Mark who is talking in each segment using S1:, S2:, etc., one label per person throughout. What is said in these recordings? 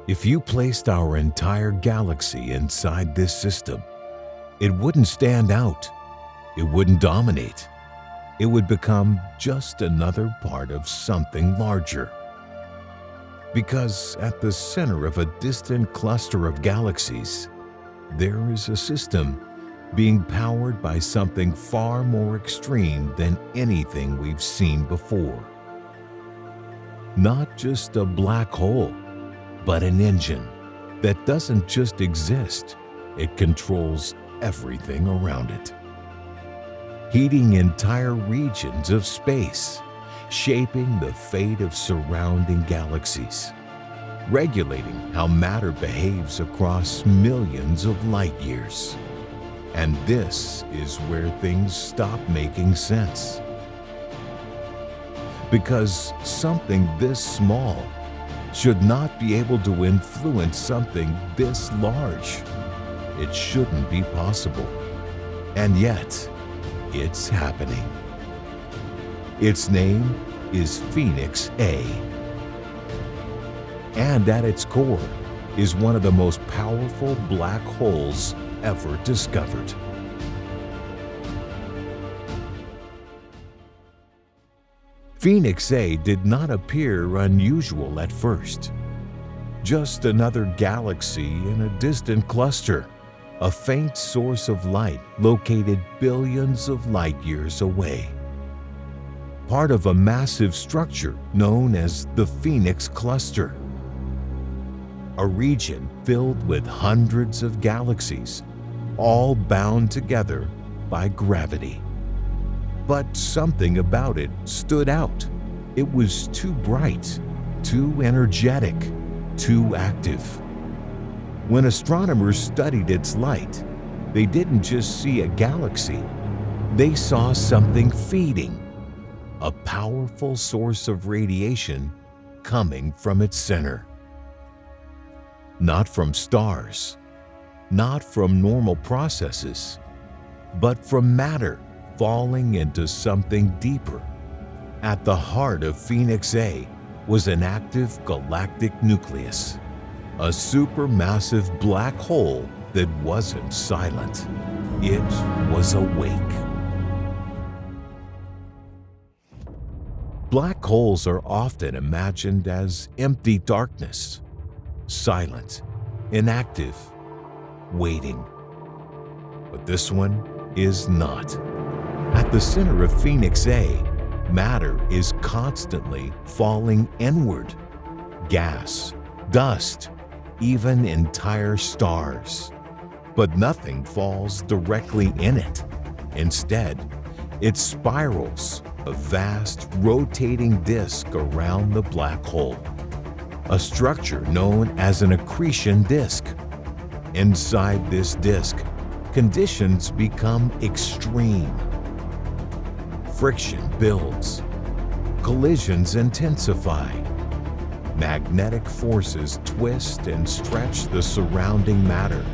S1: If you placed our entire galaxy inside this system, it wouldn't stand out. It wouldn't dominate. It would become just another part of something larger. Because at the center of a distant cluster of galaxies, there is a system being powered by something far more extreme than anything we've seen before. Not just a black hole, but an engine that doesn't just exist, it controls everything around it. Heating entire regions of space, shaping the fate of surrounding galaxies, regulating how matter behaves across millions of light years. And this is where things stop making sense. Because something this small should not be able to influence something this large. It shouldn't be possible. And yet, it's happening. Its name is Phoenix A. And at its core is one of the most powerful black holes ever discovered. Phoenix A did not appear unusual at first. Just another galaxy in a distant cluster, a faint source of light located billions of light years away. Part of a massive structure known as the Phoenix Cluster, a region filled with hundreds of galaxies, all bound together by gravity. But something about it stood out. It was too bright, too energetic, too active. When astronomers studied its light, they didn't just see a galaxy. They saw something feeding, a powerful source of radiation coming from its center. Not from stars, not from normal processes, but from matter falling into something deeper. At the heart of Phoenix A was an active galactic nucleus, a supermassive black hole that wasn't silent. It was awake. Black holes are often imagined as empty darkness, silent, inactive, waiting. But this one is not. At the center of Phoenix A, matter is constantly falling inward. Gas, dust, even entire stars. But nothing falls directly in it. Instead, it spirals, a vast rotating disk around the black hole, a structure known as an accretion disk. Inside this disk, conditions become extreme. Friction builds, collisions intensify, magnetic forces twist and stretch the surrounding matter.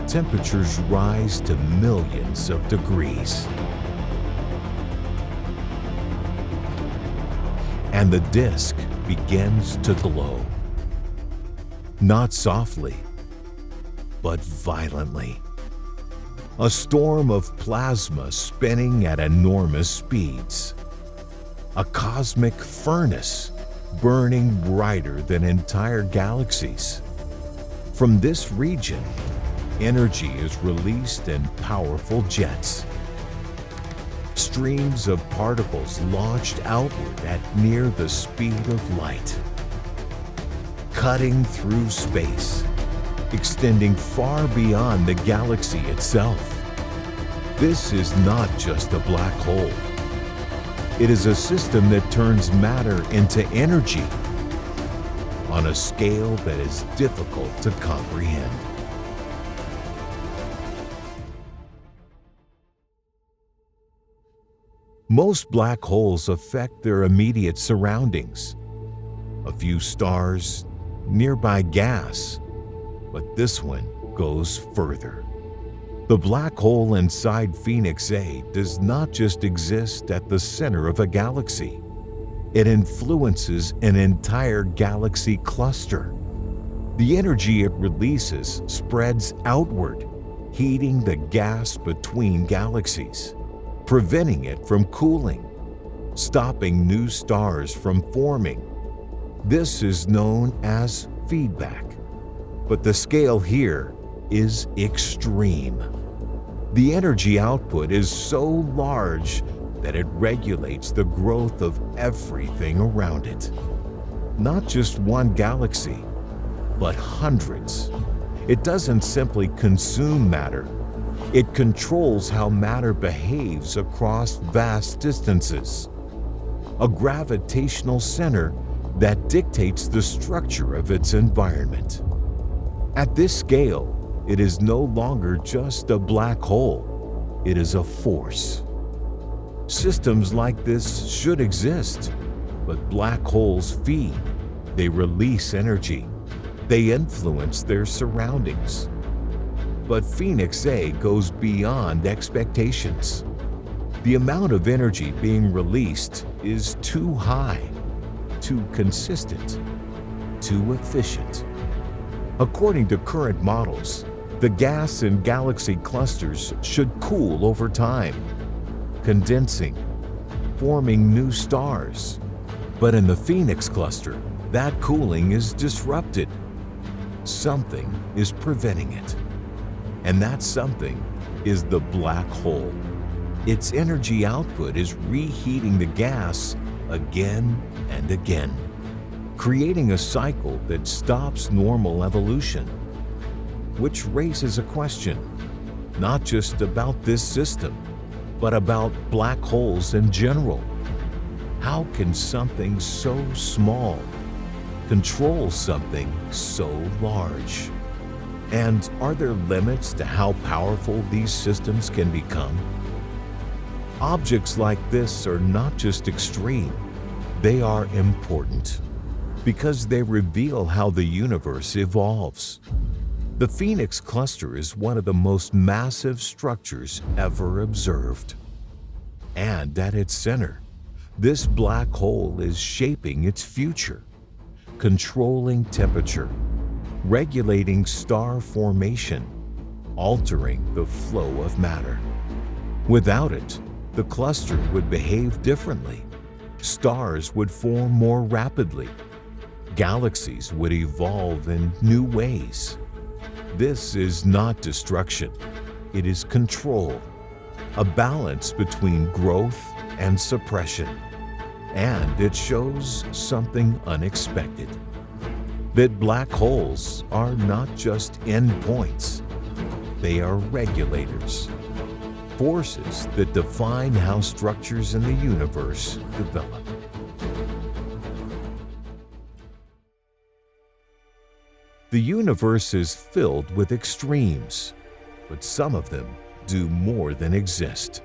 S1: Temperatures rise to millions of degrees. And the disk begins to glow. Not softly, but violently. A storm of plasma spinning at enormous speeds. A cosmic furnace burning brighter than entire galaxies. From this region, energy is released in powerful jets. Streams of particles launched outward at near the speed of light, cutting through space, extending far beyond the galaxy itself. This is not just a black hole. It is a system that turns matter into energy on a scale that is difficult to comprehend. Most black holes affect their immediate surroundings. A few stars, nearby gas, but this one goes further. The black hole inside Phoenix A does not just exist at the center of a galaxy. It influences an entire galaxy cluster, The energy it releases spreads outward, heating the gas between galaxies, preventing it from cooling, stopping new stars from forming. This is known as feedback. But the scale here is extreme. The energy output is so large that it regulates the growth of everything around it. Not just one galaxy, but hundreds. It doesn't simply consume matter. It controls how matter behaves across vast distances. A gravitational center that dictates the structure of its environment. At this scale, it is no longer just a black hole. It is a force. Systems like this should exist, but black holes feed. They release energy. They influence their surroundings. But Phoenix A goes beyond expectations. The amount of energy being released is too high, too consistent, too efficient. According to current models, the gas in galaxy clusters should cool over time, condensing, forming new stars. But in the Phoenix cluster, that cooling is disrupted. Something is preventing it. And that something is the black hole. Its energy output is reheating the gas again and again, creating a cycle that stops normal evolution. Which raises a question, not just about this system, but about black holes in general. How can something so small control something so large? And are there limits to how powerful these systems can become? Objects like this are not just extreme, they are important because they reveal how the universe evolves. The Phoenix cluster is one of the most massive structures ever observed. And at its center, this black hole is shaping its future, controlling temperature, regulating star formation, altering the flow of matter. Without it, the cluster would behave differently. Stars would form more rapidly. Galaxies would evolve in new ways. This is not destruction. It is control, a balance between growth and suppression. And it shows something unexpected. That black holes are not just endpoints. They are regulators, forces that define how structures in the universe develop. The universe is filled with extremes, but some of them do more than exist.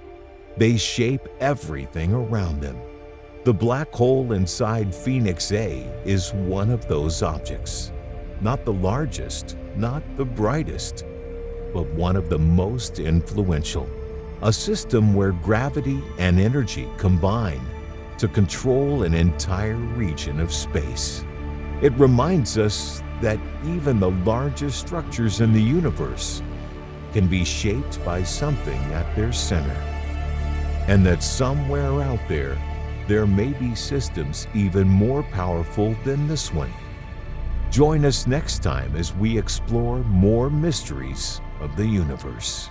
S1: They shape everything around them. The black hole inside Phoenix A is one of those objects. Not the largest, not the brightest, but one of the most influential. A system where gravity and energy combine to control an entire region of space. It reminds us that even the largest structures in the universe can be shaped by something at their center. And that somewhere out there may be systems even more powerful than this one. Join us next time as we explore more mysteries of the universe.